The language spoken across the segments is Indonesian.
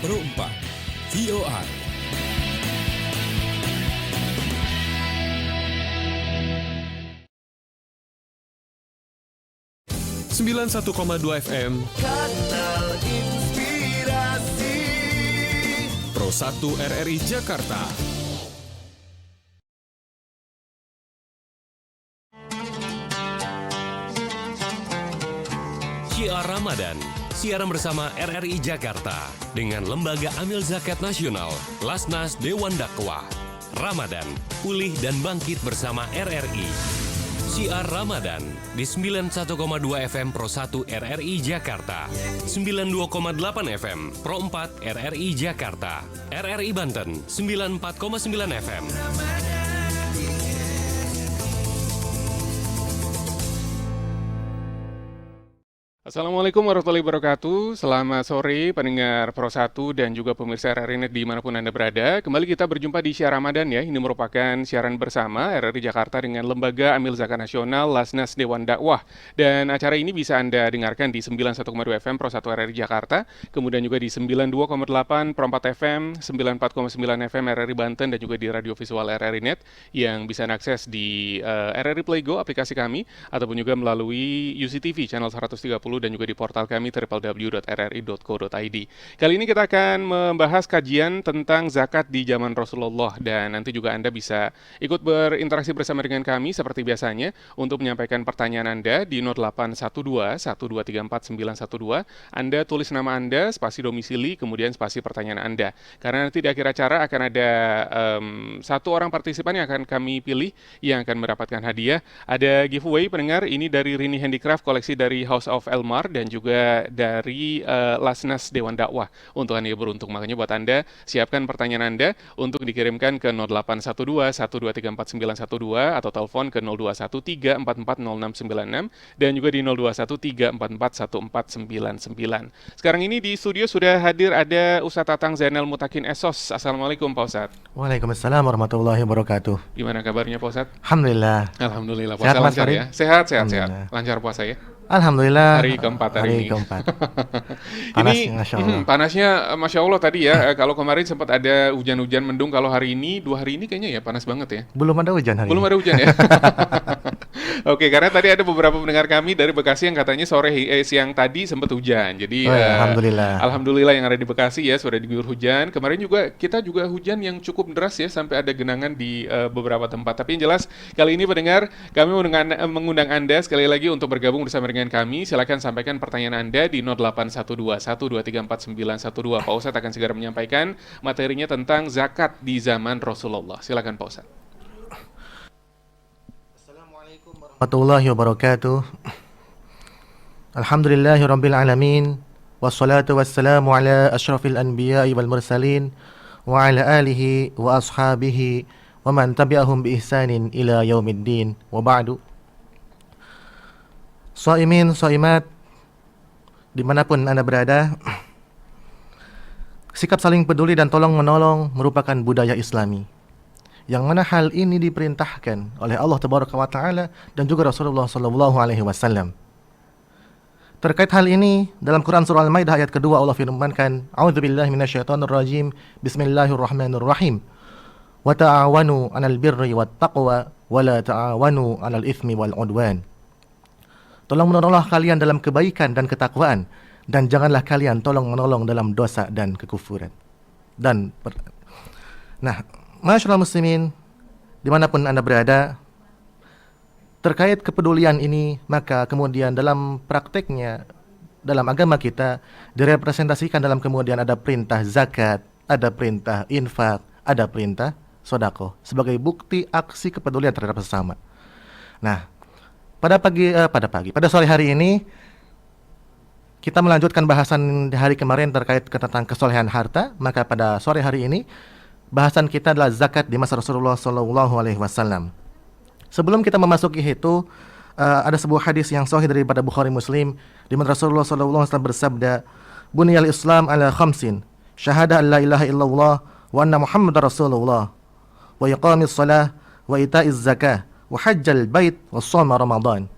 Pro 4 VOR. Sembilan 1,2 FM Kanal Inspirasi Pro 1 RRI Jakarta. Syiar Ramadan, siaran bersama RRI Jakarta dengan Lembaga Amil Zakat Nasional, Lasnas Dewan Dakwah. Ramadan, pulih dan bangkit bersama RRI. Syiar Ramadan di 91,2 FM Pro 1 RRI Jakarta, 92,8 FM Pro 4 RRI Jakarta, RRI Banten 94,9 FM. Assalamualaikum warahmatullahi wabarakatuh. Selamat sore pendengar Pro 1 dan juga pemirsa RRI Net dimanapun Anda berada. Kembali kita berjumpa di Syiar Ramadan ya. Ini merupakan siaran bersama RRI Jakarta dengan Lembaga Amil Zakat Nasional Lasnas Dewan Dakwah. Dan acara ini bisa Anda dengarkan di 91,2 FM Pro 1 RRI Jakarta, kemudian juga di 92,8 Pro 4 FM, 94,9 FM RRI Banten, dan juga di radio visual RRI Net yang bisa Anda akses di RRI Play Go aplikasi kami, ataupun juga melalui UCTV channel 130 dan juga di portal kami www.rri.co.id. Kali ini kita akan membahas kajian tentang zakat di zaman Rasulullah, dan nanti juga Anda bisa ikut berinteraksi bersama dengan kami seperti biasanya untuk menyampaikan pertanyaan Anda di 0812 1234 912. Anda tulis nama Anda, spasi domisili, kemudian spasi pertanyaan Anda. Karena nanti di akhir acara akan ada satu orang partisipan yang akan kami pilih yang akan mendapatkan hadiah. Ada giveaway pendengar, ini dari Rini Handicraft, koleksi dari House of Elmar, dan juga dari Lasnas Dewan Dakwah untuk Anda yang beruntung. Makanya buat Anda, siapkan pertanyaan Anda untuk dikirimkan ke 0812 1234 912 atau telepon ke 021 344 0696 dan juga di 021 344 1499. Sekarang ini di studio sudah hadir ada Ustadz Tatang Zainal Mutakin Esos. Assalamualaikum Pak Ustadz. Waalaikumsalam warahmatullahi wabarakatuh. Gimana kabarnya Pak Ustadz? Alhamdulillah. Alhamdulillah, puasa lancar ya? Sehat. Lancar puasa ya? Alhamdulillah. Hari keempat hari ini. Panas, Ini Masya Allah. panasnya Masya Allah tadi ya. Kalau kemarin sempat ada hujan-hujan mendung, kalau hari ini, 2 hari ini kayaknya ya panas banget ya. Belum ada hujan hari Belum ini. ada hujan ya. Oke, karena tadi ada beberapa pendengar kami dari Bekasi yang katanya siang tadi sempat hujan. Jadi Alhamdulillah. Alhamdulillah yang ada di Bekasi ya sudah diguyur hujan. Kemarin juga kita juga hujan yang cukup deras ya, sampai ada genangan di beberapa tempat. Tapi yang jelas kali ini pendengar, kami mengundang Anda sekali lagi untuk bergabung bersama dengan kami. Silakan sampaikan pertanyaan Anda di 0812 1234 912. Pak Ustadz akan segera menyampaikan materinya tentang zakat di zaman Rasulullah. Silakan Pak Ustadz. Warahmatullahi wabarakatuh. Alhamdulillahi rabbil alamin. Wassalatu wassalamu ala asyrafil anbiya'i wal mursalin wa ala alihi wa ashabihi wa man tabi'ahum bi ihsanin ila yaumiddin wa ba'du. Shaimin, shaimat, dimanapun Anda berada, sikap saling peduli dan tolong menolong merupakan budaya Islami, yang mana hal ini diperintahkan oleh Allah Tabaraka wa Ta'ala dan juga Rasulullah Sallallahu Alaihi Wasallam. Terkait hal ini, dalam Quran Surah Al-Maidah ayat kedua Allah firmankan, A'udzubillahi minasyaitonirrajim, Bismillahirrahmanirrahim, wa ta'awanu 'alal birri wat taqwa wa la ta'awanu 'alal itsmi wal 'udwan. Tolong menolonglah kalian dalam kebaikan dan ketakwaan, dan janganlah kalian tolong menolong dalam dosa dan kekufuran. Masyaallah muslimin, dimanapun Anda berada, terkait kepedulian ini, maka kemudian dalam prakteknya, dalam agama kita, direpresentasikan dalam kemudian ada perintah zakat, ada perintah infak, ada perintah sedekah sebagai bukti aksi kepedulian terhadap sesama. Nah, pada sore hari ini kita melanjutkan bahasan di hari kemarin terkait tentang kesolehan harta. Maka pada sore hari ini bahasan kita adalah zakat di masa Rasulullah Sallallahu Alaihi Wasallam. Sebelum kita memasuki itu, ada sebuah hadis yang sahih daripada Bukhari Muslim, di mana Rasulullah Sallallahu Alaihi Wasallam bersabda, "Buniyal Islam ala khamsin, syahadah an la ilaha illallah wa anna Muhammadar Rasulullah, wa iqamis salah, wa ita'iz zakah, wa hajjal bait, wa shoma Ramadan."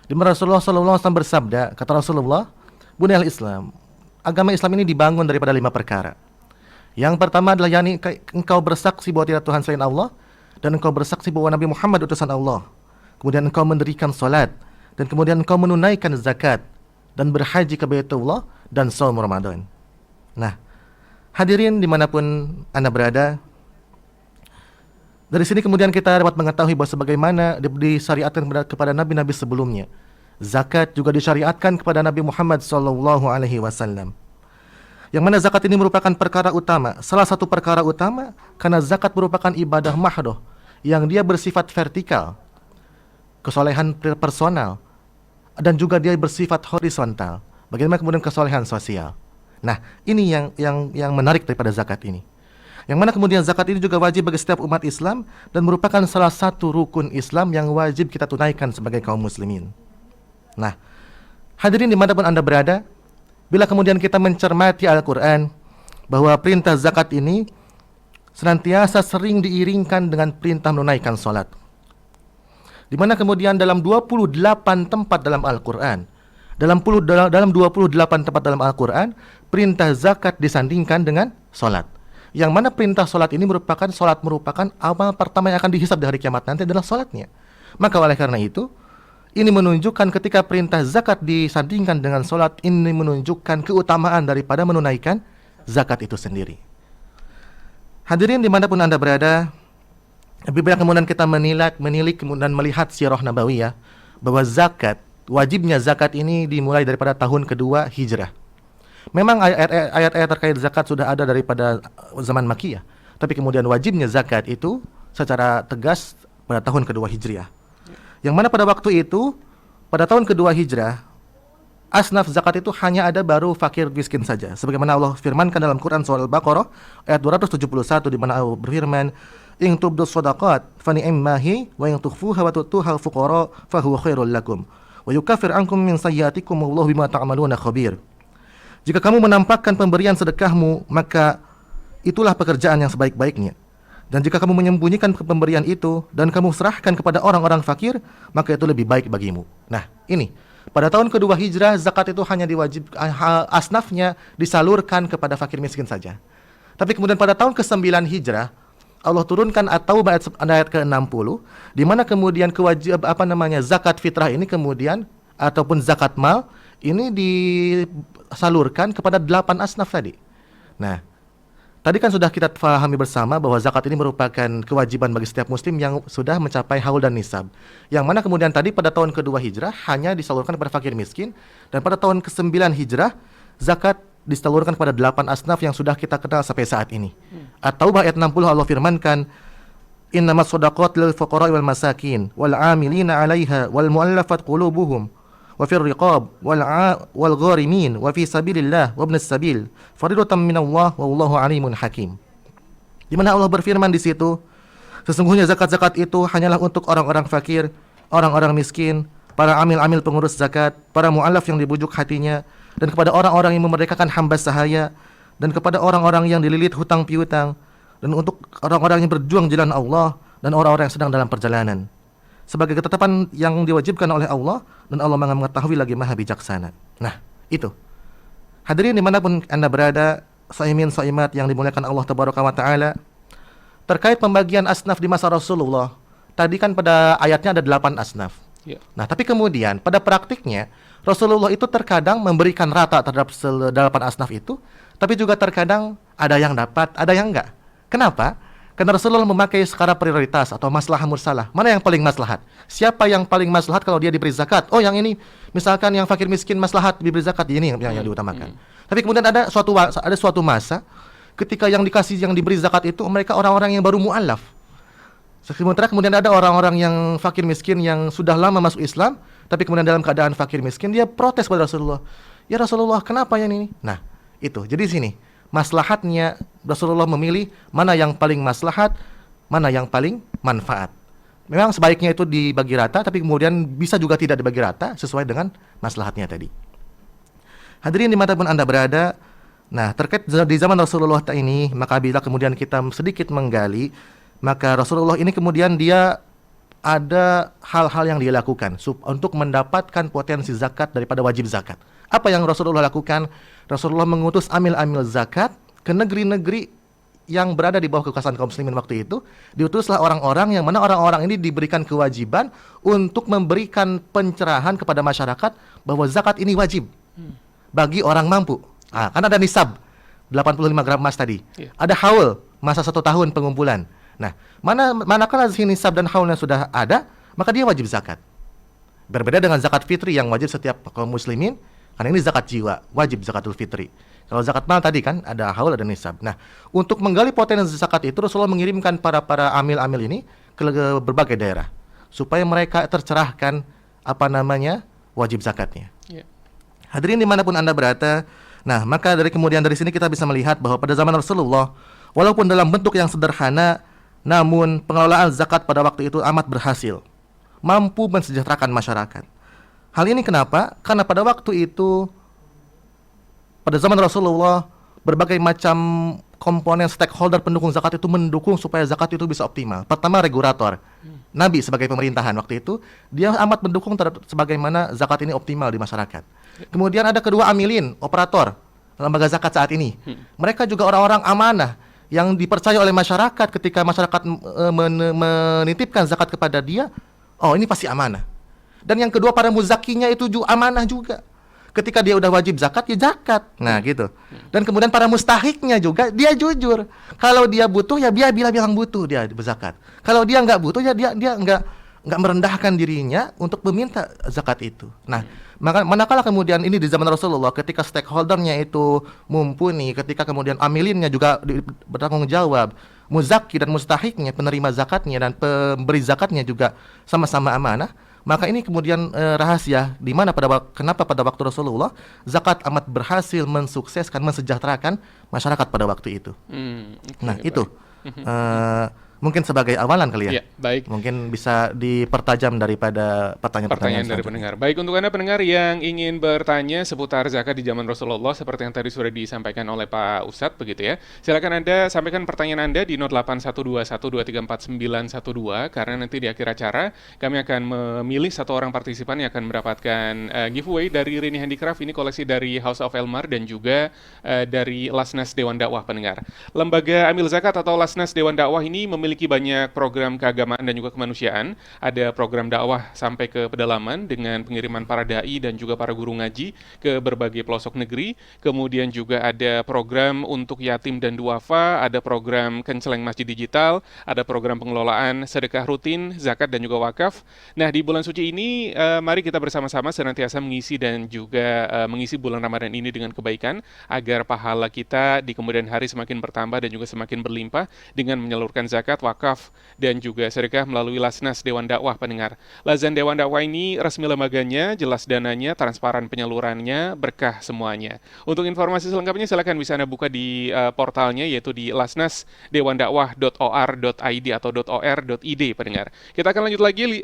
Di mana Rasulullah Sallallahu Alaihi Wasallam bersabda, kata Rasulullah, Buniyal Islam, agama Islam ini dibangun daripada 5 perkara. Yang pertama adalah yakni engkau bersaksi bahwa tidak Tuhan selain Allah, dan engkau bersaksi bahwa Nabi Muhammad utusan Allah. Kemudian engkau mendirikan salat, dan kemudian engkau menunaikan zakat, dan berhaji ke Baitullah, dan saum Ramadan. Nah, hadirin dimanapun Anda berada, dari sini kemudian kita dapat mengetahui bahwa sebagaimana disyariatkan kepada nabi-nabi sebelumnya, zakat juga disyariatkan kepada Nabi Muhammad SAW. Yang mana zakat ini merupakan perkara utama, salah satu perkara utama, karena zakat merupakan ibadah mahdoh yang dia bersifat vertikal, kesolehan personal, dan juga dia bersifat horizontal. Bagaimana kemudian kesolehan sosial. Nah, ini yang menarik daripada zakat ini. Yang mana kemudian zakat ini juga wajib bagi setiap umat Islam dan merupakan salah satu rukun Islam yang wajib kita tunaikan sebagai kaum muslimin. Nah, hadirin dimanapun Anda berada, bila kemudian kita mencermati Al-Quran, bahwa perintah zakat ini senantiasa sering diiringkan dengan perintah menunaikan salat. Di mana kemudian dalam 28 tempat dalam Al-Quran, dalam 28 tempat dalam Al-Quran, perintah zakat disandingkan dengan salat. Yang mana perintah salat ini merupakan amal pertama yang akan dihisab di hari kiamat nanti adalah salatnya. Maka oleh karena itu, ini menunjukkan ketika perintah zakat disandingkan dengan salat, ini menunjukkan keutamaan daripada menunaikan zakat itu sendiri. Hadirin dimanapun Anda berada, apabila kemudian kita menilik kemudian melihat sirah nabawiyah, bahwa wajibnya zakat ini dimulai daripada tahun kedua hijrah. Memang ayat-ayat terkait zakat sudah ada daripada zaman Makkiyah, tapi kemudian wajibnya zakat itu secara tegas pada tahun kedua hijriah. Yang mana pada waktu itu, pada tahun kedua hijrah, asnaf zakat itu hanya ada baru fakir miskin saja. Sebagaimana Allah firmankan dalam Quran surah Al-Baqarah ayat 271, di mana Allah berfirman, "In tubdus shadaqat fa ni'mahi wa in tukhfuha wa tu'tuha al-fuqara fa huwa khairul lakum wa yukaffir ankum min sayyi'atikum wallahu bima ta'maluna khabir." Jika kamu menampakkan pemberian sedekahmu, maka itulah pekerjaan yang sebaik-baiknya. Dan jika kamu menyembunyikan pemberian itu dan kamu serahkan kepada orang-orang fakir, maka itu lebih baik bagimu. Nah, ini pada tahun kedua hijrah, zakat itu hanya asnafnya disalurkan kepada fakir miskin saja. Tapi kemudian pada tahun ke-9 hijrah, Allah turunkan At-Taubah ayat ke-60, di mana kemudian zakat fitrah ini kemudian ataupun zakat mal ini disalurkan kepada 8 asnaf tadi. Nah, tadi kan sudah kita pahami bersama bahwa zakat ini merupakan kewajiban bagi setiap muslim yang sudah mencapai haul dan nisab. Yang mana kemudian tadi pada tahun kedua hijrah hanya disalurkan kepada fakir miskin, dan pada tahun ke-9 hijrah zakat disalurkan kepada 8 asnaf yang sudah kita kenal sampai saat ini. At-Taubah ayat 60 Allah firmankan, "Innamas shadaqat lil fuqara wal masakin wal 'amilina 'alaiha wal mu'allafat qulubuhum wa fir riqab wal gharimin wa fi sabilillah wa ibnis sabil fardatan minallah wallahu alimun hakim." Di mana Allah berfirman di situ, sesungguhnya zakat-zakat itu hanyalah untuk orang-orang fakir, orang-orang miskin, para amil-amil pengurus zakat, para mu'allaf yang dibujuk hatinya, dan kepada orang-orang yang memerdekakan hamba sahaya, dan kepada orang-orang yang dililit hutang piutang, dan untuk orang-orang yang berjuang jalan Allah, dan orang-orang yang sedang dalam perjalanan, sebagai ketetapan yang diwajibkan oleh Allah, dan Allah mengetahui lagi maha bijaksana. Nah, itu. Hadirin dimanapun Anda berada, saimin saimat yang dimuliakan Allah Tabaraka wa Ta'ala, terkait pembagian asnaf di masa Rasulullah, tadi kan pada ayatnya ada 8 asnaf. Ya. Nah, tapi kemudian pada praktiknya Rasulullah itu terkadang memberikan rata terhadap 8 asnaf itu, tapi juga terkadang ada yang dapat, ada yang enggak. Kenapa? Karena Rasulullah memakai skala prioritas atau maslahah mursalah. Mana yang paling maslahat? Siapa yang paling maslahat kalau dia diberi zakat? Oh, yang ini. Misalkan yang fakir miskin maslahat diberi zakat, ini yang diutamakan. Tapi kemudian ada suatu masa ketika yang diberi zakat itu mereka orang-orang yang baru mu'allaf. Sementara kemudian ada orang-orang yang fakir miskin yang sudah lama masuk Islam, tapi kemudian dalam keadaan fakir miskin dia protes pada Rasulullah. "Ya Rasulullah, kenapa yang ini?" Nah, itu. Jadi sini maslahatnya Rasulullah memilih mana yang paling maslahat, mana yang paling manfaat. Memang sebaiknya itu dibagi rata, tapi kemudian bisa juga tidak dibagi rata sesuai dengan maslahatnya tadi. Hadirin dimanapun Anda berada, nah terkait di zaman Rasulullah ini, maka bila kemudian kita sedikit menggali, maka Rasulullah ini kemudian dia ada hal-hal yang dia lakukan untuk mendapatkan potensi zakat daripada wajib zakat. Apa yang Rasulullah lakukan? Rasulullah mengutus amil-amil zakat ke negeri-negeri yang berada di bawah kekuasaan kaum muslimin waktu itu, diutuslah orang-orang yang mana orang-orang ini diberikan kewajiban untuk memberikan pencerahan kepada masyarakat bahwa zakat ini wajib bagi orang mampu. Kan ada nisab 85 gram emas tadi. Ada haul masa 1 tahun pengumpulan. Nah, manakala nisab dan haulnya sudah ada, maka dia wajib zakat. Berbeda dengan zakat fitri yang wajib setiap kaum muslimin, karena ini zakat jiwa, wajib zakatul fitri. Kalau zakat mal tadi kan ada haul, ada nisab. Nah, untuk menggali potensi zakat itu Rasulullah mengirimkan para amil-amil ini ke berbagai daerah supaya mereka tercerahkan wajib zakatnya. Hadirin dimanapun Anda berada, nah maka kemudian dari sini kita bisa melihat bahwa pada zaman Rasulullah, walaupun dalam bentuk yang sederhana, namun pengelolaan zakat pada waktu itu amat berhasil, mampu mensejahterakan masyarakat. Hal ini kenapa? Karena pada waktu itu, pada zaman Rasulullah, berbagai macam komponen stakeholder pendukung zakat itu mendukung supaya zakat itu bisa optimal. Pertama, regulator. Nabi sebagai pemerintahan waktu itu, dia amat mendukung sebagaimana zakat ini optimal di masyarakat. Kemudian ada kedua, amilin, operator lembaga zakat saat ini. Mereka juga orang-orang amanah yang dipercaya oleh masyarakat. Ketika masyarakat menitipkan zakat kepada dia, oh ini pasti amanah. Dan yang kedua, para muzakinya itu juga amanah juga. Ketika dia udah wajib zakat, ya zakat. Nah gitu. Dan kemudian para mustahiknya juga, dia jujur. Kalau dia butuh, ya dia bilang butuh, dia berzakat. Kalau dia nggak butuh, ya dia nggak merendahkan dirinya untuk meminta zakat itu. Nah, manakala kemudian ini di zaman Rasulullah, ketika stakeholdernya itu mumpuni, ketika kemudian amilinnya juga bertanggung jawab, muzaki dan mustahiknya, penerima zakatnya dan pemberi zakatnya juga sama-sama amanah, maka ini kemudian rahasia di mana kenapa pada waktu Rasulullah zakat amat berhasil mensukseskan, mensejahterakan masyarakat pada waktu itu. Nah, baik. Itu mungkin sebagai awalan kali ya. Baik. Mungkin bisa dipertajam daripada pertanyaan dari pendengar. Baik, untuk Anda pendengar yang ingin bertanya seputar zakat di zaman Rasulullah seperti yang tadi sudah disampaikan oleh Pak Ustadz begitu ya. Silakan Anda sampaikan pertanyaan Anda di 081212349912 karena nanti di akhir acara kami akan memilih satu orang partisipan yang akan mendapatkan giveaway dari Rini Handicraft, ini koleksi dari House of Elmar dan juga dari Lasnas Dewan Dakwah pendengar. Lembaga Amil Zakat atau Lasnas Dewan Dakwah ini memiliki banyak program keagamaan dan juga kemanusiaan. Ada program dakwah sampai ke pedalaman dengan pengiriman para dai dan juga para guru ngaji ke berbagai pelosok negeri. Kemudian juga ada program untuk yatim dan duafa, ada program kenceleng masjid digital, ada program pengelolaan sedekah rutin, zakat dan juga wakaf. Nah, di bulan suci ini mari kita bersama-sama senantiasa mengisi dan juga mengisi bulan Ramadan ini dengan kebaikan agar pahala kita di kemudian hari semakin bertambah dan juga semakin berlimpah dengan menyalurkan zakat, wakaf, dan juga sedekah melalui Lasnas Dewan Dakwah pendengar. Lazan Dewan Dakwah ini resmi lembaganya, jelas dananya, transparan penyalurannya, berkah semuanya. Untuk informasi selengkapnya silakan bisa Anda buka di portalnya yaitu di lasnasdewandakwah.or.id atau .or.id pendengar. Kita akan lanjut lagi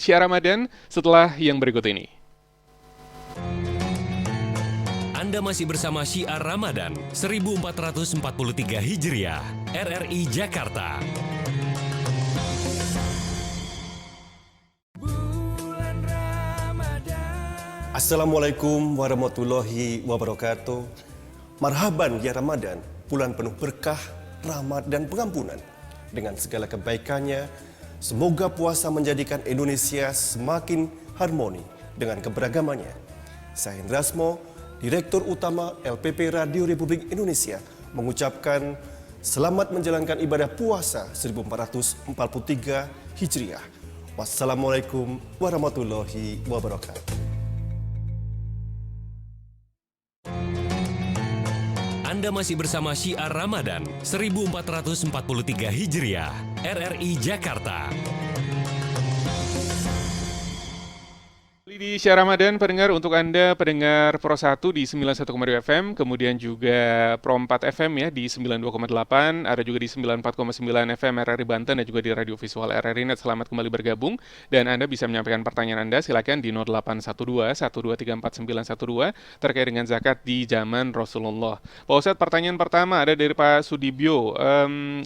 syiar Ramadan setelah yang berikut ini. Anda masih bersama syiar Ramadan 1443 Hijriah, RRI Jakarta. Assalamualaikum warahmatullahi wabarakatuh. Marhaban ya Ramadan, bulan penuh berkah, rahmat dan pengampunan. Dengan segala kebaikannya, semoga puasa menjadikan Indonesia semakin harmoni dengan keberagamannya. Saya Hendrasmo, Direktur Utama LPP Radio Republik Indonesia, mengucapkan selamat menjalankan ibadah puasa 1443 Hijriah. Wassalamualaikum warahmatullahi wabarakatuh. Anda masih bersama syiar Ramadan 1443 Hijriah, RRI Jakarta. Di syiar Ramadan pendengar, untuk Anda pendengar Pro 1 di 91,2 FM, kemudian juga Pro 4 FM ya di 92,8, ada juga di 94,9 FM RRI Banten dan juga di Radio Visual RRI Net. Selamat kembali bergabung dan Anda bisa menyampaikan pertanyaan Anda silakan di 0812-1234-912 terkait dengan zakat di zaman Rasulullah. Pak Ustadz, pertanyaan pertama ada dari Pak Sudibyo,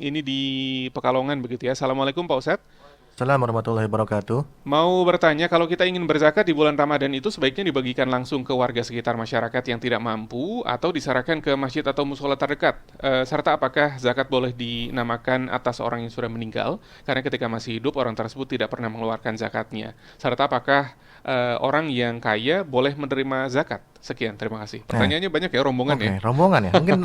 ini di Pekalongan begitu ya. Assalamualaikum Pak Ustadz. Assalamualaikum warahmatullahi wabarakatuh. Mau bertanya, kalau kita ingin berzakat di bulan Ramadan itu sebaiknya dibagikan langsung ke warga sekitar masyarakat yang tidak mampu atau diserahkan ke masjid atau musola terdekat? Serta apakah zakat boleh dinamakan atas orang yang sudah meninggal? Karena ketika masih hidup orang tersebut tidak pernah mengeluarkan zakatnya. Serta apakah orang yang kaya boleh menerima zakat? Sekian, terima kasih. Pertanyaannya banyak ya, rombongan Oke, ya. rombongan ya. Mungkin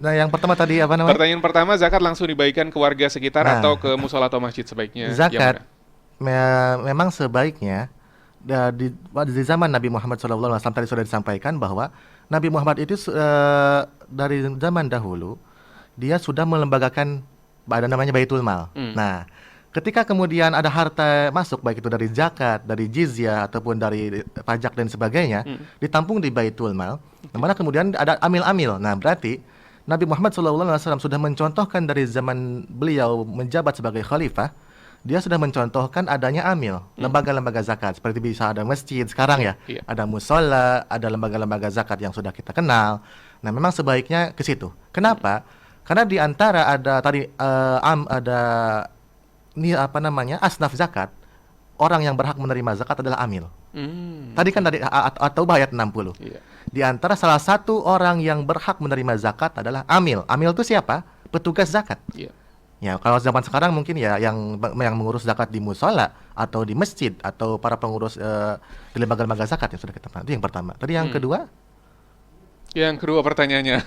yang pertama tadi apa namanya? Pertanyaan pertama, zakat langsung dibagikan ke warga sekitar Nah, atau ke musola atau masjid sebaiknya? Yang Zakat mana? memang sebaiknya di zaman Nabi Muhammad SAW tadi sudah disampaikan bahwa Nabi Muhammad itu dari zaman dahulu dia sudah melembagakan ada namanya Baitul Mal. Nah, ketika kemudian ada harta masuk baik itu dari zakat, dari jizyah ataupun dari pajak dan sebagainya, ditampung di Baitul Mal, di mana kemudian ada amil-amil. Nah, berarti Nabi Muhammad SAW sudah mencontohkan dari zaman beliau menjabat sebagai khalifah, dia sudah mencontohkan adanya amil, lembaga-lembaga zakat. Seperti bisa ada masjid sekarang ya, Iya. ada musola, ada lembaga-lembaga zakat yang sudah kita kenal. Nah, memang sebaiknya ke situ. Kenapa? Karena di antara ada tadi ada ini apa namanya asnaf zakat, orang yang berhak menerima zakat adalah amil. Tadi kan tadi atau ayat 60. Iya. Di antara salah satu orang yang berhak menerima zakat adalah amil. Amil itu siapa? Petugas zakat. Iya. Ya, kalau zaman sekarang mungkin ya yang mengurus zakat di musola atau di masjid atau para pengurus di lembaga-lembaga zakat yang sudah kita paham. Itu yang pertama. Tadi yang kedua, Yang kedua pertanyaannya,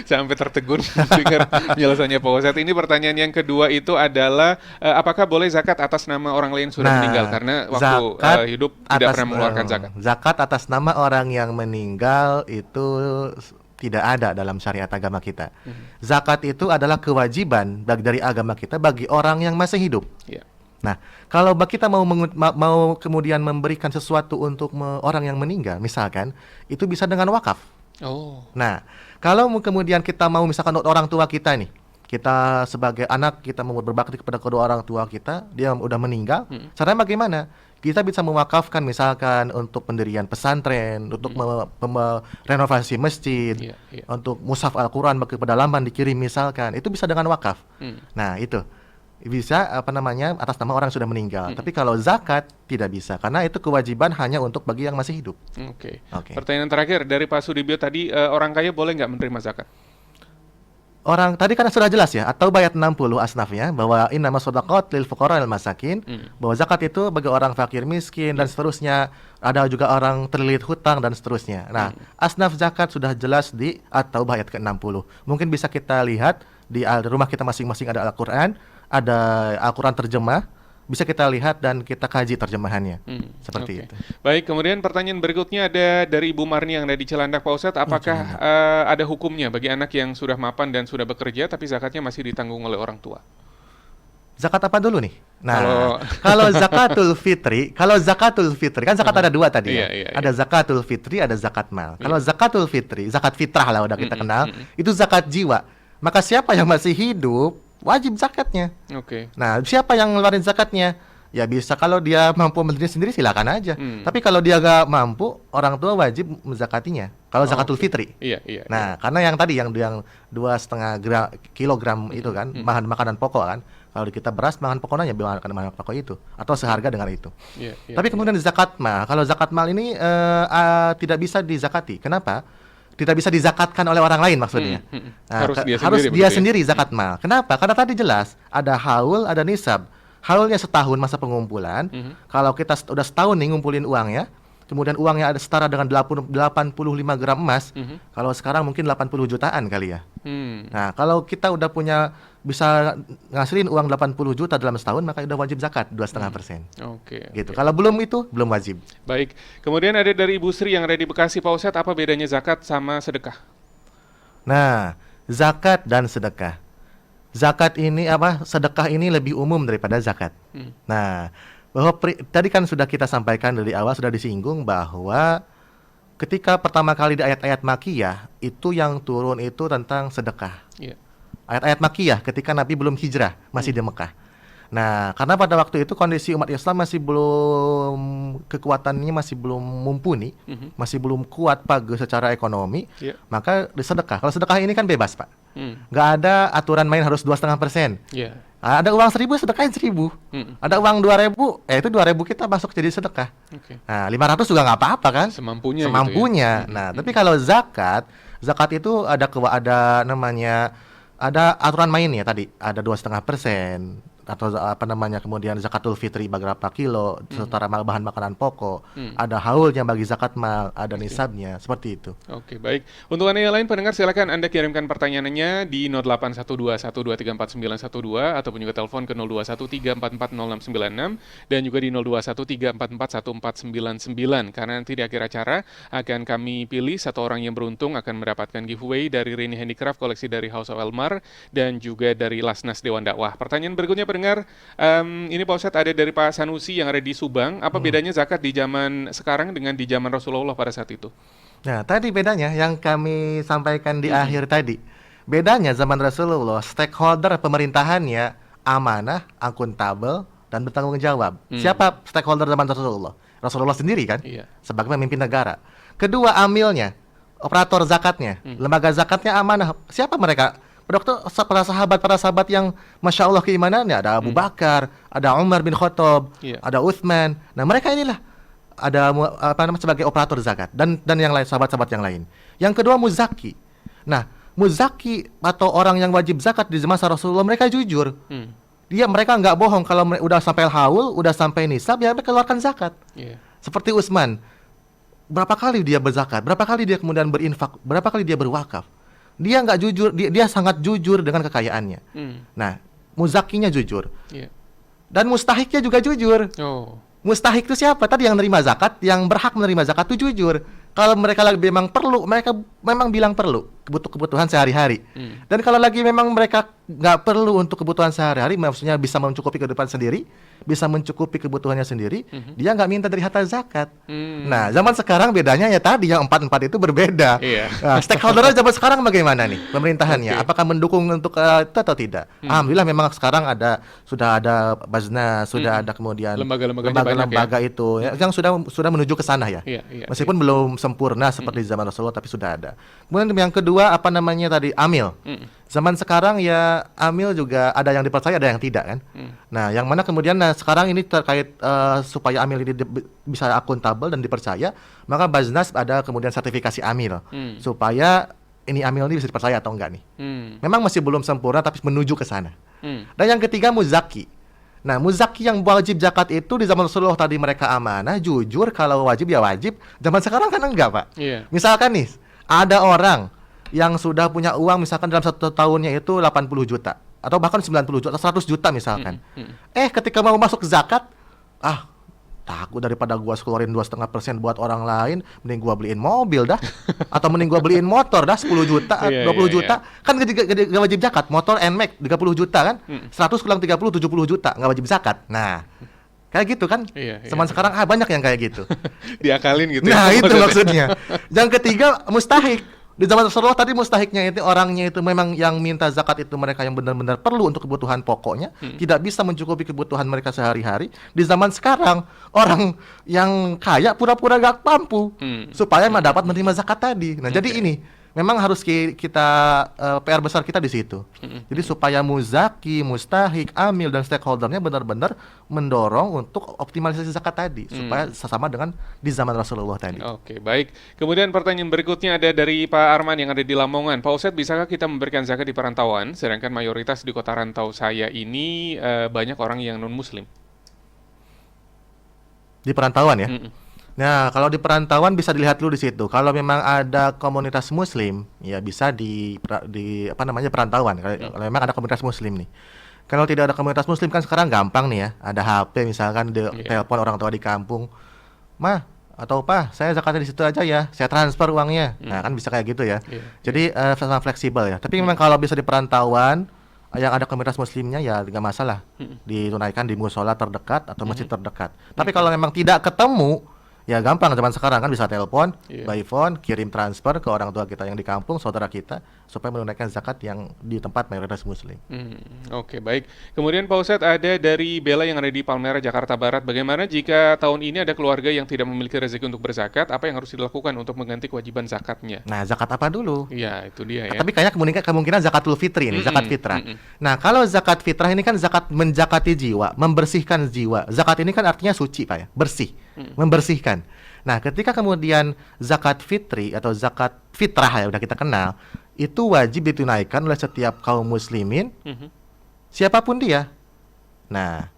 sampai tertegun dengar penjelasannya Pak Ustadz. Ini pertanyaan yang kedua itu adalah apakah boleh zakat atas nama orang lain sudah meninggal karena waktu hidup tidak pernah mengeluarkan zakat? Zakat atas nama orang yang meninggal itu tidak ada dalam syariat agama kita. Zakat itu adalah kewajiban dari agama kita bagi orang yang masih hidup. Iya. Nah, kalau kita mau kemudian memberikan sesuatu untuk orang yang meninggal, misalkan, itu bisa dengan wakaf. Oh. Nah, kalau kemudian kita mau misalkan orang tua kita nih, kita sebagai anak kita mau berbakti kepada kedua orang tua kita, dia udah meninggal, caranya bagaimana? Kita bisa mewakafkan misalkan untuk pendirian pesantren, untuk renovasi masjid, Iya. untuk mushaf Al-Quran bagi pedalaman dikirim misalkan, itu bisa dengan wakaf. Nah, itu bisa atas nama orang yang sudah meninggal. Tapi kalau zakat tidak bisa karena itu kewajiban hanya untuk bagi yang masih hidup. Oke. Oke. Pertanyaan terakhir dari Pak Sudibyo tadi, orang kaya boleh nggak menerima zakat? Orang tadi kan sudah jelas ya, atau bayat 60 asnafnya bahwa innama shadaqat lil fuqara wal masakin, bahwa zakat itu bagi orang fakir miskin dan seterusnya, ada juga orang terlilit hutang dan seterusnya. Nah, asnaf zakat sudah jelas di atau bayat ke-60. Mungkin bisa kita lihat di rumah kita masing-masing ada Al-Qur'an, ada Al-Quran terjemah, bisa kita lihat dan kita kaji terjemahannya. Seperti Oke. itu. Baik, kemudian pertanyaan berikutnya ada dari Ibu Marni yang ada di Cilandak, Pak Ustadz. Apakah ada hukumnya bagi anak yang sudah mapan dan sudah bekerja tapi zakatnya masih ditanggung oleh orang tua? Zakat apa dulu nih? Nah, kalau zakatul fitri kan zakat ada dua tadi ya. Iya. Ada zakatul fitri, ada zakat mal. Kalau zakatul fitri, zakat fitrah lah udah kita kenal, itu zakat jiwa. Maka siapa yang masih hidup wajib zakatnya. Oke. Nah, siapa yang ngeluarin zakatnya? Ya bisa kalau dia mampu mendirikan sendiri silakan aja. Tapi kalau dia gak mampu, orang tua wajib menzakatinya. Kalau zakatul fitri. Iya. Nah, karena yang tadi yang 2,5 kilogram itu kan bahan makanan pokok kan. Kalau kita beras bahan pokoknya bahan pokok itu atau seharga dengan itu. Iya. Tapi kemudian zakat mal, kalau zakat mal ini tidak bisa dizakati. Kenapa? Tidak bisa dizakatkan oleh orang lain maksudnya. Nah, harus dia sendiri zakat mal. Kenapa? Karena tadi jelas ada haul, ada nisab. Haulnya setahun masa pengumpulan. Kalau kita udah setahun nih ngumpulin uangnya, kemudian uangnya ada setara dengan 85 gram emas. Kalau sekarang mungkin 80 jutaan kali ya. Nah, kalau kita udah bisa ngasilin uang 80 juta dalam setahun, maka udah wajib zakat 2,5%. Oke. Gitu. Kalau belum itu, belum wajib. Baik. Kemudian ada dari Ibu Sri yang ada di Bekasi, Pak Ustadz, apa bedanya zakat sama sedekah? Nah, zakat dan sedekah. Zakat ini sedekah ini lebih umum daripada zakat. Nah, bahwa tadi kan sudah kita sampaikan dari awal, sudah disinggung bahwa ketika pertama kali di ayat-ayat Makkiyah itu yang turun itu tentang sedekah. Iya. Ayat-ayat Makkiyah ketika Nabi belum hijrah, masih di Mekah. Nah, karena pada waktu itu kondisi umat Islam masih belum, kekuatannya masih belum mumpuni, masih belum kuat secara ekonomi, maka disedekah. Kalau sedekah ini kan bebas, Pak. Nggak ada aturan main harus 2,5%. Iya. Ada uang 1.000, sedekahin 1.000. Ada uang 2.000, itu 2.000 kita masuk jadi sedekah. Oke. Nah, 500 juga nggak apa-apa kan? Semampunya. Semampunya. Gitu ya. Nah, tapi kalau zakat itu ada aturan mainnya tadi. Ada 2,5% atau apa namanya, kemudian zakatul fitri berapa kilo setara bahan makanan pokok. Ada haulnya bagi zakat mal, ada nisabnya, seperti itu. Oke, baik. Untuk Anda yang lain pendengar, silakan Anda kirimkan pertanyaannya di 081212349912 ataupun juga telepon ke 0213440696 dan juga di 0213441499, karena nanti di akhir acara akan kami pilih satu orang yang beruntung akan mendapatkan giveaway dari Rini Handicraft koleksi dari House of Elmar dan juga dari Lasnas Dewan Dakwah. Pertanyaan berikutnya pendengar, ini Pak Ustadz ada dari Pak Sanusi yang ada di Subang. Apa bedanya zakat di zaman sekarang dengan di zaman Rasulullah pada saat itu? Nah, tadi bedanya yang kami sampaikan di akhir tadi. Bedanya zaman Rasulullah, stakeholder pemerintahannya amanah, akuntabel, dan bertanggung jawab. Siapa stakeholder zaman Rasulullah? Rasulullah sendiri kan? Iya. Sebagai pemimpin negara. Kedua, amilnya, operator zakatnya, lembaga zakatnya amanah. Siapa mereka? Para sahabat yang Masya Allah keimanannya. Ada Abu Bakar, ada Umar bin Khattab, Iya. ada Uthman. Nah, mereka inilah ada sebagai operator zakat dan yang lain, sahabat-sahabat yang lain. Yang kedua, muzaki. Nah, muzaki atau orang yang wajib zakat di masa Rasulullah, mereka jujur. Mereka nggak bohong. Kalau udah sampai haul, udah sampai nisab, ya mereka keluarkan zakat. Iya. Seperti Utsman, berapa kali dia berzakat, berapa kali dia kemudian berinfak, berapa kali dia berwakaf. Dia nggak jujur, dia sangat jujur dengan kekayaannya. Nah, muzakinya jujur. Iya. Dan mustahiknya juga jujur. Oh. Mustahik itu siapa? Tadi yang menerima zakat, yang berhak menerima zakat itu jujur. Kalau mereka lagi memang perlu, mereka memang bilang perlu kebutuhan sehari-hari. Dan kalau lagi memang mereka nggak perlu untuk kebutuhan sehari-hari, maksudnya bisa mencukupi kehidupan sendiri, bisa mencukupi kebutuhannya sendiri, dia nggak minta dari harta zakat. Nah, zaman sekarang bedanya ya tadi yang 4 itu berbeda. Iya. Nah, stakeholder zaman sekarang bagaimana nih pemerintahannya? Apakah mendukung untuk itu atau tidak? Alhamdulillah memang sekarang sudah ada Baznas, sudah ada kemudian lembaga itu ya, yang sudah menuju ke sana ya. Iya, Meskipun belum sempurna seperti zaman Rasulullah, tapi sudah ada. Kemudian yang kedua tadi amil. Zaman sekarang ya amil juga ada yang dipercaya, ada yang tidak kan. Nah, yang mana kemudian sekarang ini terkait supaya amil ini bisa akuntabel dan dipercaya, maka Baznas ada kemudian sertifikasi amil supaya ini amil ini bisa dipercaya atau enggak nih. Memang masih belum sempurna tapi menuju ke sana. Dan yang ketiga muzaki. Nah, muzaki yang wajib zakat itu di zaman Rasulullah tadi mereka amanah, jujur, kalau wajib ya wajib. Zaman sekarang kan enggak, Pak. Iya. Misalkan nih, ada orang yang sudah punya uang misalkan dalam 1 tahunnya itu 80 juta atau bahkan 90 juta atau 100 juta misalkan. Ketika mau masuk zakat, takut daripada gua keluarin 2,5% buat orang lain, mending gua beliin mobil dah. Atau mending gua beliin motor dah 10 juta, 20 juta. Kan gak wajib zakat. Motor NMAX 30 juta kan. 100 kurang 30, 70 juta, gak wajib zakat. Nah, kayak gitu kan. Zaman sekarang banyak yang kayak gitu. Diakalin gitu. Nah, itu maksudnya. Yang ketiga, mustahik. Di zaman Rasulullah tadi mustahiknya itu orangnya itu memang yang minta zakat itu mereka yang benar-benar perlu untuk kebutuhan pokoknya, tidak bisa mencukupi kebutuhan mereka sehari-hari. Di zaman sekarang orang yang kaya pura-pura gak mampu supaya dapat menerima zakat tadi. Nah, jadi ini memang harus kita PR besar kita di situ. Jadi supaya muzaki, mustahik, amil dan stakeholdernya benar-benar mendorong untuk optimalisasi zakat tadi supaya sama dengan di zaman Rasulullah tadi. Oke, baik. Kemudian pertanyaan berikutnya ada dari Pak Arman yang ada di Lamongan. Pak Ustadz, bisakah kita memberikan zakat di perantauan, sedangkan mayoritas di kota rantau saya ini banyak orang yang non-muslim? Di perantauan ya? Nah, kalau di perantauan bisa dilihat dulu di situ. Kalau memang ada komunitas muslim, ya bisa di perantauan. Kalau memang ada komunitas muslim nih. Kalau tidak ada komunitas muslim kan sekarang gampang nih ya. Ada HP misalkan telepon orang tua di kampung. "Mah, atau Pak, saya zakatnya di situ aja ya. Saya transfer uangnya." Nah, kan bisa kayak gitu ya. Jadi sangat fleksibel ya. Tapi memang kalau bisa di perantauan yang ada komunitas muslimnya ya nggak masalah. Ditunaikan di musola terdekat atau masjid terdekat. Tapi kalau memang tidak ketemu, ya gampang zaman sekarang kan bisa telepon, by phone, kirim transfer ke orang tua kita yang di kampung, saudara kita, supaya menunaikan zakat yang di tempat mayoritas muslim. Oke, baik. Kemudian Pak Ustadz ada dari Bella yang ada di Palmerah, Jakarta Barat. Bagaimana jika tahun ini ada keluarga yang tidak memiliki rezeki untuk berzakat? Apa yang harus dilakukan untuk mengganti kewajiban zakatnya? Nah, zakat apa dulu? Iya, itu dia ya. Tapi kayaknya kemungkinan zakatul fitri ini, zakat fitrah. Nah, kalau zakat fitrah ini kan zakat menjakati jiwa, membersihkan jiwa. Zakat ini kan artinya suci, Pak ya, bersih, membersihkan. Nah, ketika kemudian zakat fitri atau zakat fitrah ya udah kita kenal, itu wajib ditunaikan oleh setiap kaum muslimin, siapapun dia. Nah,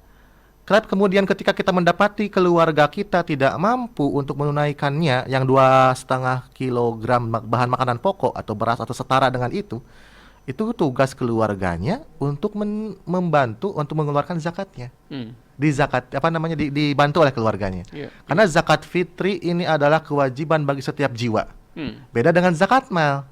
kemudian ketika kita mendapati keluarga kita tidak mampu untuk menunaikannya, yang 2,5 kilogram bahan makanan pokok atau beras atau setara dengan itu tugas keluarganya untuk membantu untuk mengeluarkan zakatnya. Dibantu oleh keluarganya. Karena zakat fitri ini adalah kewajiban bagi setiap jiwa. Beda dengan zakat mal.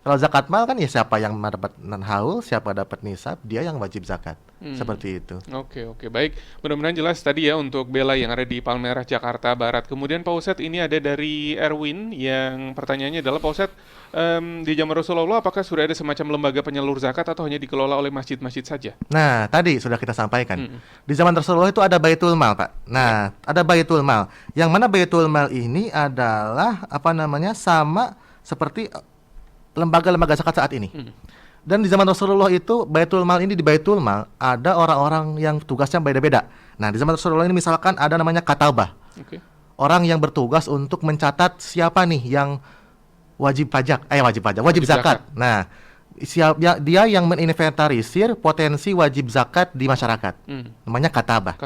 Kalau zakat mal kan ya siapa yang dapat haul, siapa dapat nisab, dia yang wajib zakat. Seperti itu. Oke, baik. Mudah-mudahan jelas tadi ya untuk Bella yang ada di Palmerah, Jakarta Barat. Kemudian Pak Ustadz ini ada dari Erwin yang pertanyaannya adalah, Pak Ustadz, di zaman Rasulullah apakah sudah ada semacam lembaga penyalur zakat atau hanya dikelola oleh masjid-masjid saja? Nah, tadi sudah kita sampaikan. Di zaman Rasulullah itu ada Baitul Mal, Pak. Nah, ada Baitul Mal. Yang mana Baitul Mal ini adalah sama seperti lembaga-lembaga zakat saat ini. Dan di zaman Rasulullah itu Baitul Mal ini, di Baitul Mal ada orang-orang yang tugasnya beda-beda. Nah, di zaman Rasulullah ini misalkan ada namanya katabah. Orang yang bertugas untuk mencatat siapa nih yang wajib zakat. Nah, dia yang meninventarisir potensi wajib zakat di masyarakat. Namanya katabah.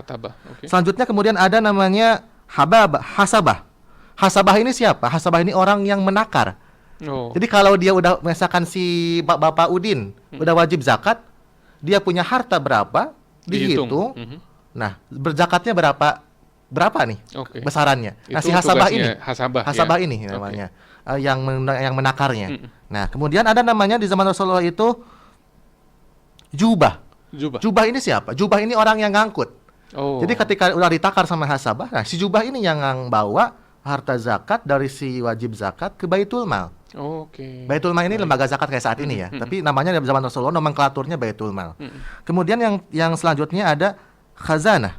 Selanjutnya kemudian ada namanya hasabah. Hasabah ini siapa? Hasabah ini orang yang menakar. Jadi kalau dia udah misalkan si Bapak Udin udah wajib zakat, dia punya harta berapa, dihitung. Nah, berzakatnya berapa nih besarannya. Nah, si hasabah ini namanya yang menakarnya. Nah, kemudian ada namanya di zaman Rasulullah itu jubah. Jubah ini siapa? Jubah ini orang yang ngangkut. Jadi ketika udah ditakar sama hasabah, nah si jubah ini yang bawa harta zakat dari si wajib zakat ke Baitul Mal. Baitul Mal ini lembaga zakat kayak saat ini ya, tapi namanya di zaman Rasulullah nomenklaturnya Baitul Mal. Kemudian yang selanjutnya ada khazanah.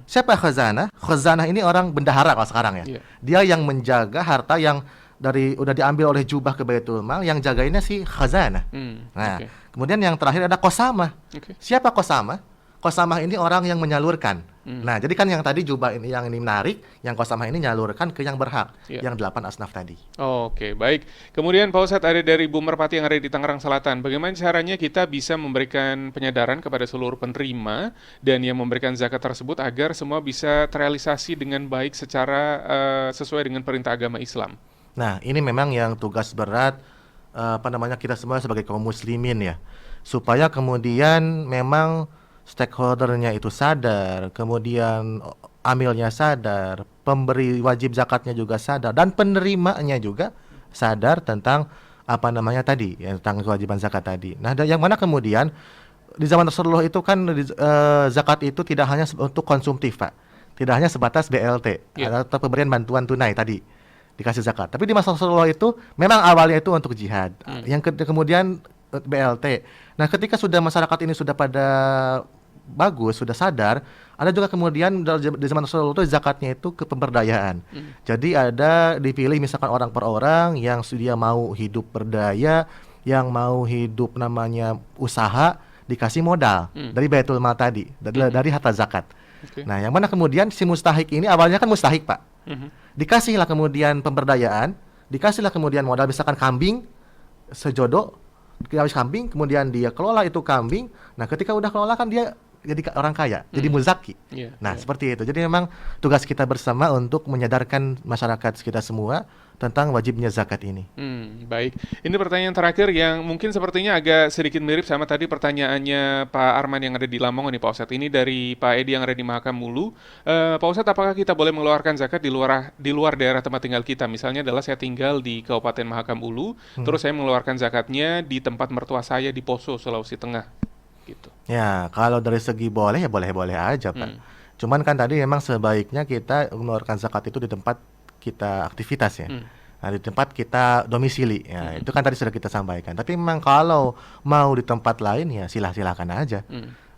Siapa khazanah? Khazanah ini orang bendahara kalau sekarang ya. Dia yang menjaga harta yang udah diambil oleh jubah ke Baitul Mal, yang jagainnya si khazanah. Nah, kemudian yang terakhir ada qasamah. Siapa qasamah? Qasamah ini orang yang menyalurkan. Nah, jadi kan yang tadi jubah ini yang ini menarik, yang qasamah ini nyalurkan ke yang berhak, yang 8 asnaf tadi. Oke, baik. Kemudian Pak Ustadz ada dari Bu Merpati yang ada di Tangerang Selatan. Bagaimana caranya kita bisa memberikan penyadaran kepada seluruh penerima dan yang memberikan zakat tersebut agar semua bisa terrealisasi dengan baik secara sesuai dengan perintah agama Islam? Nah, ini memang yang tugas berat kita semua sebagai kaum muslimin ya. Supaya kemudian memang stakeholdernya itu sadar, kemudian amilnya sadar, pemberi wajib zakatnya juga sadar, dan penerimanya juga sadar tentang tentang kewajiban zakat tadi. Nah, yang mana kemudian di zaman Rasulullah itu kan zakat itu tidak hanya untuk konsumtif, Pak. Tidak hanya sebatas BLT atau pemberian bantuan tunai tadi dikasih zakat. Tapi di masa Rasulullah itu memang awalnya itu untuk jihad. Yang kemudian BLT. Nah, ketika sudah masyarakat ini sudah pada bagus, sudah sadar, ada juga kemudian di zaman Rasulullah itu zakatnya itu ke pemberdayaan. Jadi ada dipilih misalkan orang per orang yang dia mau hidup berdaya, yang mau hidup namanya usaha, dikasih modal dari Baitul Mal tadi, dari harta zakat. Nah, yang mana kemudian si mustahik ini awalnya kan mustahik, Pak. Dikasihlah kemudian pemberdayaan, dikasihlah kemudian modal misalkan kambing sejodoh, habis kambing, kemudian dia kelola itu kambing. Nah, ketika udah kelola kan dia jadi orang kaya, jadi muzaki. Seperti itu. Jadi memang tugas kita bersama untuk menyadarkan masyarakat kita semua tentang wajibnya zakat ini. Baik. Ini pertanyaan terakhir yang mungkin sepertinya agak sedikit mirip sama tadi pertanyaannya Pak Arman yang ada di Lamongan nih, Pak Ustadz. Ini dari Pak Edi yang ada di Mahakamulu. Pak Ustadz, apakah kita boleh mengeluarkan zakat di luar daerah tempat tinggal kita? Misalnya adalah saya tinggal di Kabupaten Mahakamulu, terus saya mengeluarkan zakatnya di tempat mertua saya di Poso, Sulawesi Tengah. Gitu. Ya, kalau dari segi boleh ya boleh-boleh aja, Pak. Cuman kan tadi memang sebaiknya kita mengeluarkan zakat itu di tempat kita aktivitas ya. di tempat kita domisili. Ya, itu kan tadi sudah kita sampaikan. Tapi memang kalau mau di tempat lain ya silakan aja.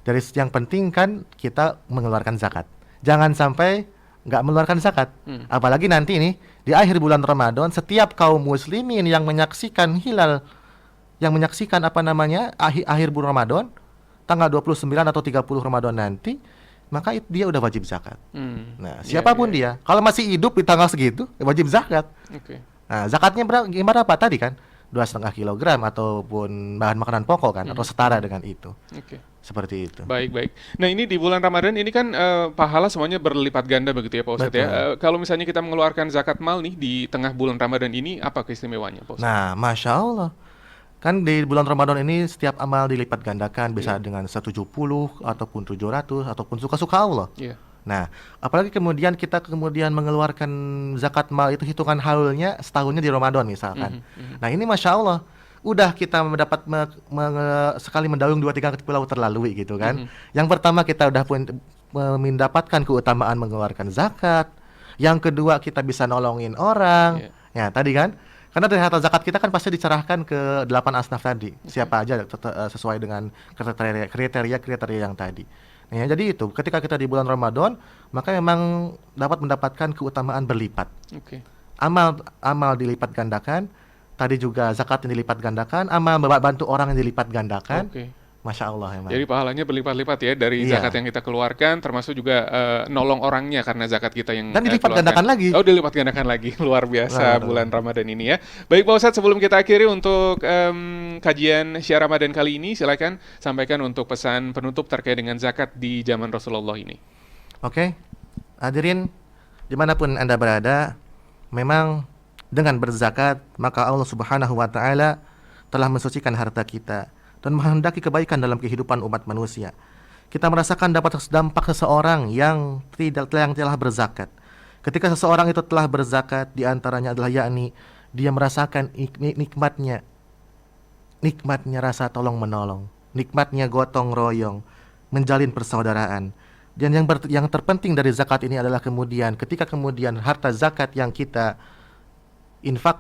Dari yang penting kan kita mengeluarkan zakat. Jangan sampai nggak mengeluarkan zakat. Apalagi nanti nih di akhir bulan Ramadan, setiap kaum muslimin yang menyaksikan hilal, yang menyaksikan akhir bulan Ramadan, tanggal 29 atau 30 Ramadan nanti, maka dia udah wajib zakat. Nah, siapapun dia, kalau masih hidup di tanggal segitu, wajib zakat. Nah, zakatnya berapa tadi kan? 2,5 kilogram ataupun bahan makanan pokok kan, atau setara dengan itu. Seperti itu. Baik. Nah, ini di bulan Ramadan ini kan pahala semuanya berlipat ganda begitu ya Pak Ustadz ya. Kalau misalnya kita mengeluarkan zakat mal nih di tengah bulan Ramadan ini, apa keistimewaannya Pak Ustadz? Nah, Masya Allah. Kan di bulan Ramadan ini setiap amal dilipat gandakan, bisa dengan 170 ataupun 700 ataupun suka-suka Allah. Nah, apalagi kemudian kita mengeluarkan zakat mal itu hitungan haulnya setahunnya di Ramadan misalkan. Nah, ini Masya Allah, udah kita mendapat sekali mendayung 2-3 pulau terlalui gitu kan. Yang pertama kita udah mendapatkan keutamaan mengeluarkan zakat. Yang kedua kita bisa nolongin orang. Ya, tadi kan. Karena dari harta zakat kita kan pasti dicerahkan ke 8 asnaf tadi. Siapa aja sesuai dengan kriteria yang tadi. Nah, jadi itu ketika kita di bulan Ramadan, maka memang dapat mendapatkan keutamaan berlipat. Amal dilipat gandakan, tadi juga zakat yang dilipat gandakan, amal bantu orang yang dilipat gandakan. Masya Allah memang. Jadi pahalanya berlipat-lipat ya dari zakat yang kita keluarkan, termasuk juga nolong orangnya karena zakat kita yang dan dilipat gandakan lagi. Oh, dilipat gandakan lagi. Luar biasa bulan Ramadan ini ya. Baik Pak Ustadz, sebelum kita akhiri untuk kajian Syiar Ramadan kali ini, silakan sampaikan untuk pesan penutup terkait dengan zakat di zaman Rasulullah ini. Oke, hadirin dimanapun Anda berada, memang dengan berzakat maka Allah Subhanahu wa Ta'ala telah mensucikan harta kita dan menghendaki kebaikan dalam kehidupan umat manusia. Kita merasakan dampak seseorang yang telah berzakat. Ketika seseorang itu telah berzakat, diantaranya adalah yakni dia merasakan nikmatnya rasa tolong menolong, nikmatnya gotong royong, menjalin persaudaraan. Dan yang terpenting dari zakat ini adalah kemudian ketika harta zakat yang kita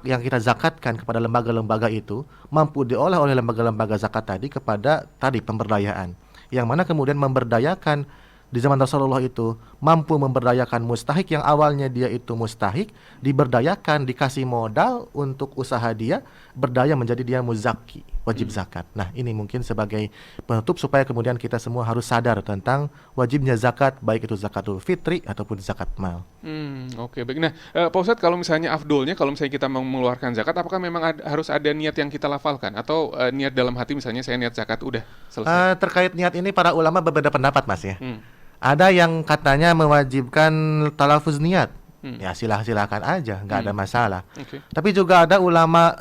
yang kita zakatkan kepada lembaga-lembaga itu mampu diolah oleh lembaga-lembaga zakat tadi kepada pemberdayaan, yang mana kemudian memberdayakan di zaman Rasulullah itu mampu memberdayakan mustahik yang awalnya dia itu mustahik, diberdayakan, dikasih modal untuk usaha dia, berdaya menjadi dia muzaki, wajib zakat. Nah, ini mungkin sebagai penutup supaya kemudian kita semua harus sadar tentang wajibnya zakat, baik itu zakatul fitri ataupun zakat mal. Oke, baik. Nah, Pak Ustadz, kalau misalnya afdolnya, kalau misalnya kita mau mengeluarkan zakat, apakah memang harus ada niat yang kita lafalkan? Atau niat dalam hati, misalnya saya niat zakat, udah selesai? Terkait niat ini, para ulama berbeda pendapat, Mas ya. Ada yang katanya mewajibkan talafuz niat. Ya silakan aja, nggak ada masalah. Tapi juga ada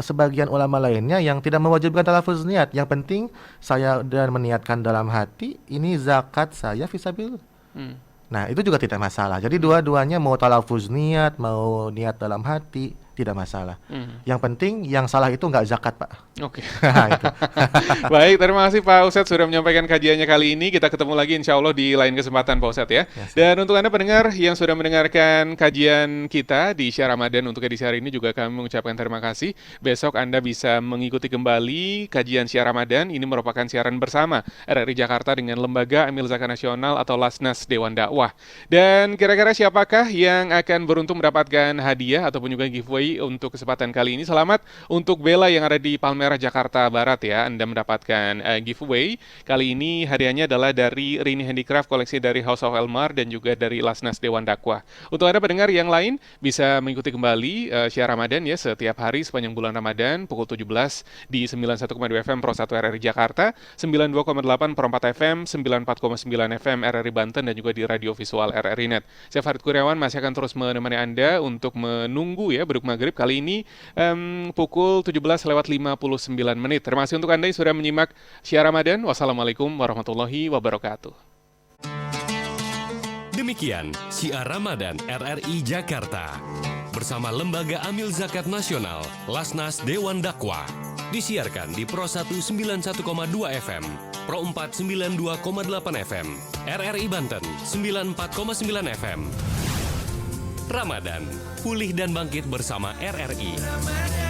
sebagian ulama lainnya yang tidak mewajibkan talafuz niat. Yang penting saya dan meniatkan dalam hati, ini zakat saya fisabilillah. Nah, itu juga tidak masalah. Jadi dua-duanya mau talafuz niat, mau niat dalam hati, tidak masalah. Yang penting yang salah itu nggak zakat, Pak. Baik, terima kasih Pak Ustadz sudah menyampaikan kajiannya kali ini. Kita ketemu lagi insya Allah di lain kesempatan Pak Ustadz ya. Dan untuk Anda pendengar yang sudah mendengarkan kajian kita di Syiar Ramadan untuk edisi hari ini, juga kami mengucapkan terima kasih. Besok Anda bisa mengikuti kembali kajian Syiar Ramadan. Ini merupakan siaran bersama RRI Jakarta dengan Lembaga Amil Zakat Nasional atau Lasnas Dewan Dakwah. Dan kira-kira siapakah yang akan beruntung mendapatkan hadiah ataupun juga giveaway untuk kesempatan kali ini? Selamat untuk Bella yang ada di Palmerah, Jakarta Barat ya. Anda mendapatkan giveaway. Kali ini hadiahnya adalah dari Rini Handicraft, koleksi dari House of Elmar dan juga dari Lasnas Dewan Dakwah. Untuk Anda pendengar yang lain bisa mengikuti kembali Syiar Ramadan ya setiap hari sepanjang bulan Ramadan pukul 17 di 91,2 FM Pro 1 RRI Jakarta, 92,8 Pro 4 FM, 94,9 FM RRI Banten dan juga di radio visual RRI Net. Saya Farid Kuryawan masih akan terus menemani Anda untuk menunggu ya beruk maghrib kali ini pukul 17:59. Terima kasih untuk Anda yang sudah menyimak Syiar Ramadan. Wassalamualaikum warahmatullahi wabarakatuh. Demikian Syiar Ramadan RRI Jakarta bersama Lembaga Amil Zakat Nasional Lasnas Dewan Dakwah disiarkan di Pro 1 91,2 FM, Pro 4 92,8 FM, RRI Banten 94,9 FM. Ramadan, pulih dan bangkit bersama RRI.